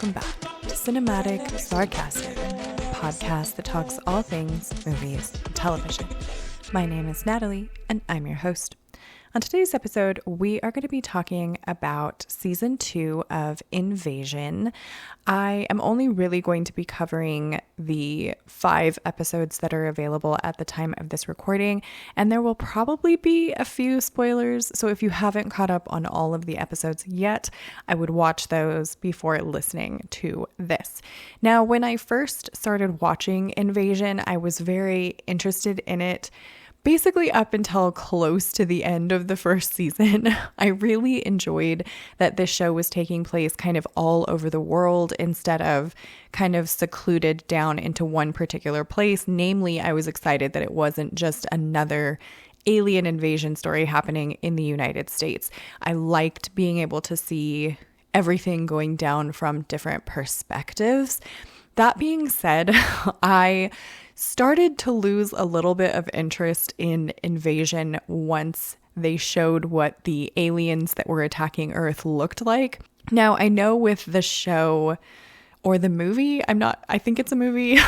welcome back to Cinematic Sarcastic, a podcast that talks all things movies and television. My name is Natalie, and I'm your host. On today's episode, we are going to be talking about season 2 of Invasion. I am only really going to be covering the 5 episodes that are available at the time of this recording, and there will probably be a few spoilers. So if you haven't caught up on all of the episodes yet, I would watch those before listening to this. Now, when I first started watching Invasion, I was very interested in it. Basically up until close to the end of the first season. I really enjoyed that this show was taking place kind of all over the world instead of kind of secluded down into one particular place. Namely, I was excited that it wasn't just another alien invasion story happening in the United States. I liked being able to see everything going down from different perspectives. That being said, I started to lose a little bit of interest in Invasion once they showed what the aliens that were attacking Earth looked like. Now, I know with the show or the movie, I think it's a movie,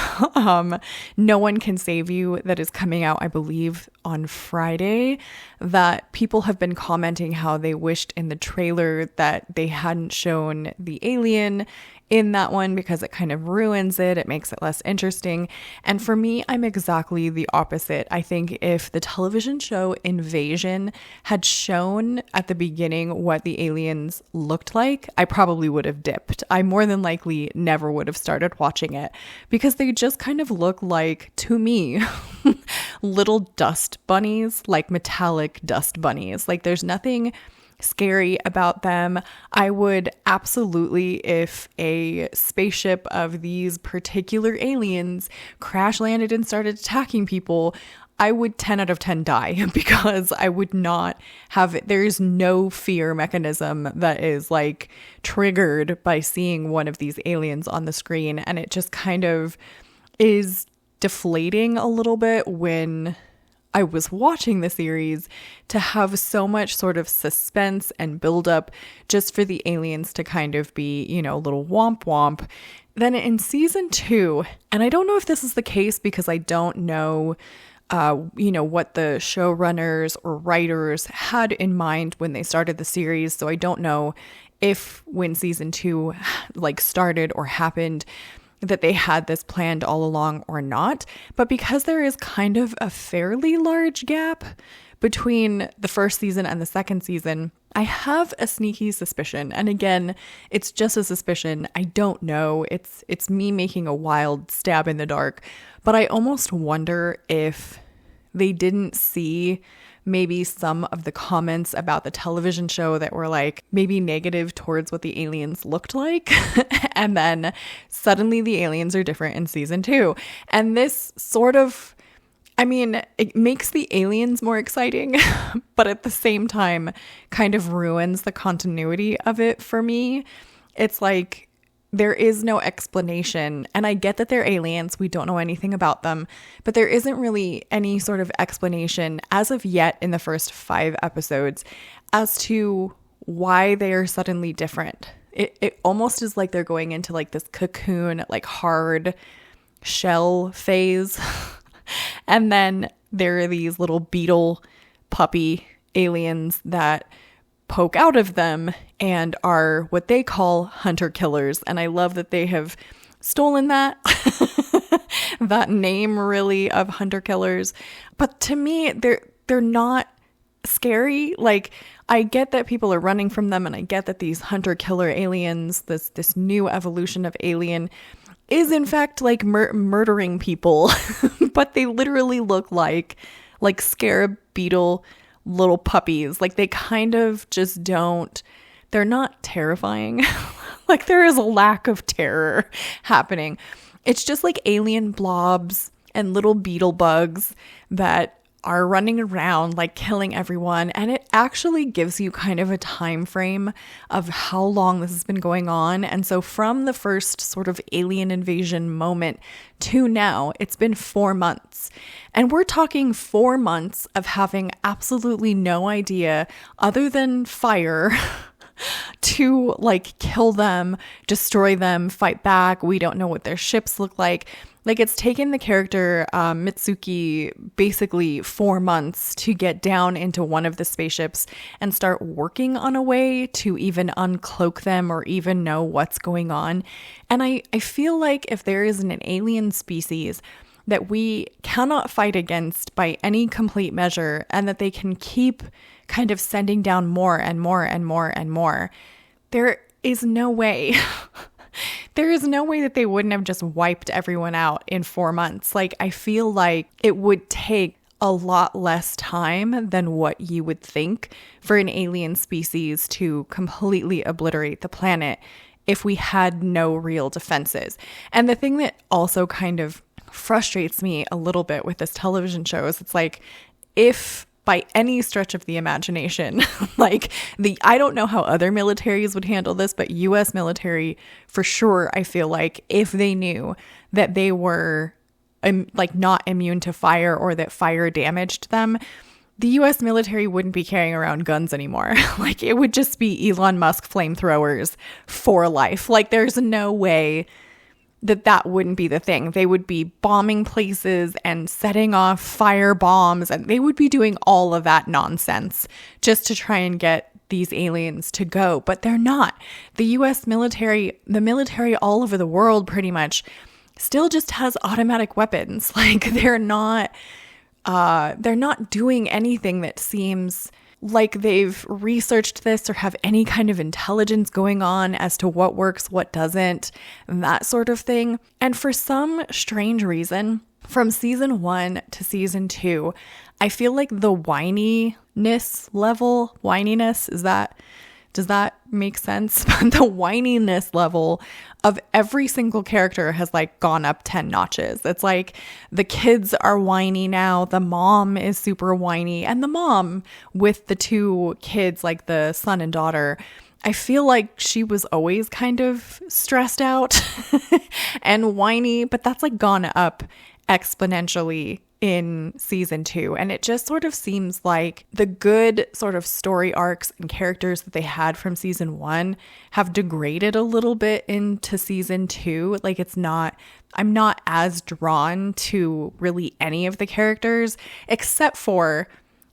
No One Can Save You, that is coming out, I believe, on Friday, that people have been commenting how they wished in the trailer that they hadn't shown the alien in that one because it kind of ruins it. It makes it less interesting. And for me, I'm exactly the opposite. I think if the television show Invasion had shown at the beginning what the aliens looked like, I probably would have dipped. I more than likely never would have started watching it because they just kind of look like, to me, little dust bunnies, like metallic dust bunnies. Like there's nothing scary about them. I would absolutely, if a spaceship of these particular aliens crash landed and started attacking people, I would 10 out of 10 die because I would not have it. There's no fear mechanism that is like triggered by seeing one of these aliens on the screen. And it just kind of is deflating a little bit when I was watching the series to have so much sort of suspense and buildup just for the aliens to kind of be, a little womp womp. Then in season 2, and I don't know if this is the case because I don't know, what the showrunners or writers had in mind when they started the series. So I don't know if when season 2 started or happened, that they had this planned all along or not. But because there is kind of a fairly large gap between the first season and the second season, I have a sneaky suspicion. And again, it's just a suspicion. I don't know. It's me making a wild stab in the dark. But I almost wonder if they didn't see maybe some of the comments about the television show that were like maybe negative towards what the aliens looked like. And then suddenly the aliens are different in season 2. And this sort of, it makes the aliens more exciting, but at the same time kind of ruins the continuity of it for me. It's like, there is no explanation, and I get that they're aliens, we don't know anything about them, but there isn't really any sort of explanation as of yet in the first 5 episodes as to why they are suddenly different. It almost is like they're going into like this cocoon, like hard shell phase, and then there are these little beetle puppy aliens that poke out of them and are what they call hunter killers. And I love that they have stolen that that name really of hunter killers. But to me, they're not scary. Like, I get that people are running from them, and I get that these hunter killer aliens, this new evolution of alien, is in fact like murdering people, but they literally look like scarab beetle little puppies. Like, they kind of just they're not terrifying. Like, there is a lack of terror happening. It's just like alien blobs and little beetle bugs that are running around like killing everyone. And it actually gives you kind of a time frame of how long this has been going on. And so from the first sort of alien invasion moment to now, it's been 4 months. And we're talking 4 months of having absolutely no idea other than fire to like kill them, destroy them, fight back. We don't know what their ships look like. Like it's taken the character Mitsuki basically 4 months to get down into one of the spaceships and start working on a way to even uncloak them or even know what's going on. And I feel like if there is an alien species that we cannot fight against by any complete measure, and that they can keep kind of sending down more and more and more and more, there is no way there is no way that they wouldn't have just wiped everyone out in 4 months. Like, I feel like it would take a lot less time than what you would think for an alien species to completely obliterate the planet if we had no real defenses. And the thing that also kind of frustrates me a little bit with this television show is it's like, if by any stretch of the imagination, like I don't know how other militaries would handle this, but US military for sure, I feel like if they knew that they were like not immune to fire or that fire damaged them, the US military wouldn't be carrying around guns anymore. Like it would just be Elon Musk flamethrowers for life. Like there's no way that wouldn't be the thing. They would be bombing places and setting off fire bombs, and they would be doing all of that nonsense just to try and get these aliens to go. But they're not. The US military, the military all over the world pretty much still just has automatic weapons. Like they're not doing anything that seems like they've researched this or have any kind of intelligence going on as to what works, what doesn't, and that sort of thing. And for some strange reason, from season 1 to season 2, I feel like the whininess, does that make sense? The whininess level of every single character has like gone up 10 notches. It's like the kids are whiny now. The mom is super whiny, and the mom with the 2 kids, like the son and daughter, I feel like she was always kind of stressed out and whiny, but that's like gone up exponentially in season 2. And it just sort of seems like the good sort of story arcs and characters that they had from season 1 have degraded a little bit into season 2. Like I'm not as drawn to really any of the characters except for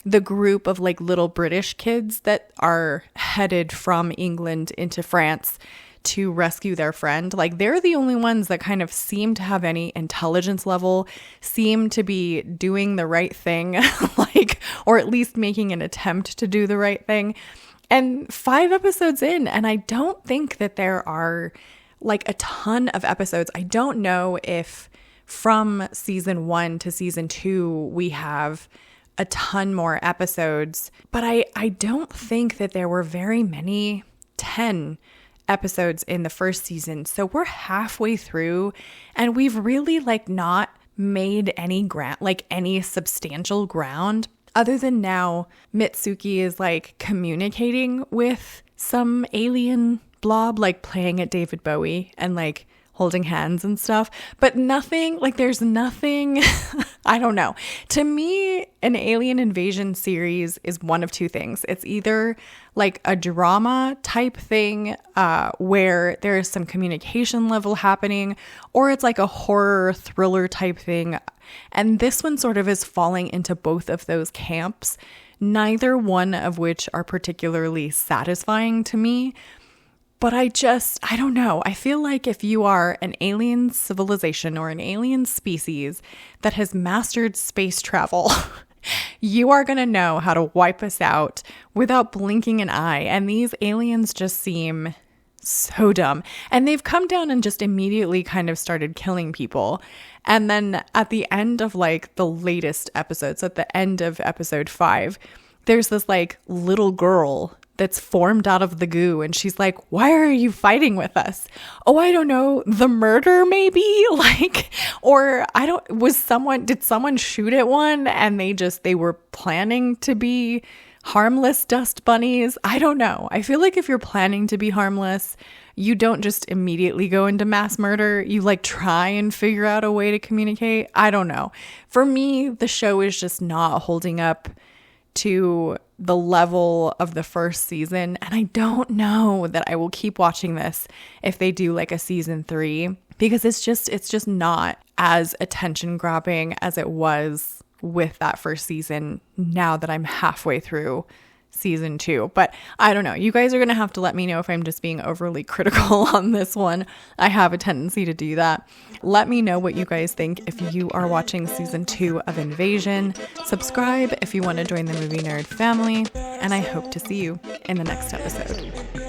the group of like little British kids that are headed from England into France to rescue their friend. Like they're the only ones that kind of seem to have any intelligence level, seem to be doing the right thing, like, or at least making an attempt to do the right thing. And 5 episodes in, and I don't think that there are like a ton of episodes. I don't know if from season 1 to season 2 we have a ton more episodes, but I don't think that there were very many 10 episodes in the first season. So we're halfway through and we've really like not made any ground, like any substantial ground, other than now Mitsuki is like communicating with some alien blob, like playing at David Bowie and like holding hands and stuff, but nothing, like there's nothing, I don't know. To me, an alien invasion series is one of 2 things. It's either like a drama type thing where there's some communication level happening, or it's like a horror thriller type thing. And this one sort of is falling into both of those camps, neither one of which are particularly satisfying to me. But I don't know. I feel like if you are an alien civilization or an alien species that has mastered space travel, you are going to know how to wipe us out without blinking an eye. And these aliens just seem so dumb. And they've come down and just immediately kind of started killing people. And then at the end of like the latest episodes, at the end of episode 5, there's this like little girl that's formed out of the goo, and she's like, why are you fighting with us? Oh, I don't know, the murder maybe, like, or did someone shoot at one and they were planning to be harmless dust bunnies? I don't know. I feel like if you're planning to be harmless, you don't just immediately go into mass murder. You like try and figure out a way to communicate. I don't know. For me, the show is just not holding up to the level of the first season. And I don't know that I will keep watching this if they do like a season 3, because it's just not as attention grabbing as it was with that first season now that I'm halfway through season 2. But I don't know. You guys are going to have to let me know if I'm just being overly critical on this one. I have a tendency to do that. Let me know what you guys think if you are watching season 2 of Invasion. Subscribe if you want to join the Movie Nerd family, and I hope to see you in the next episode.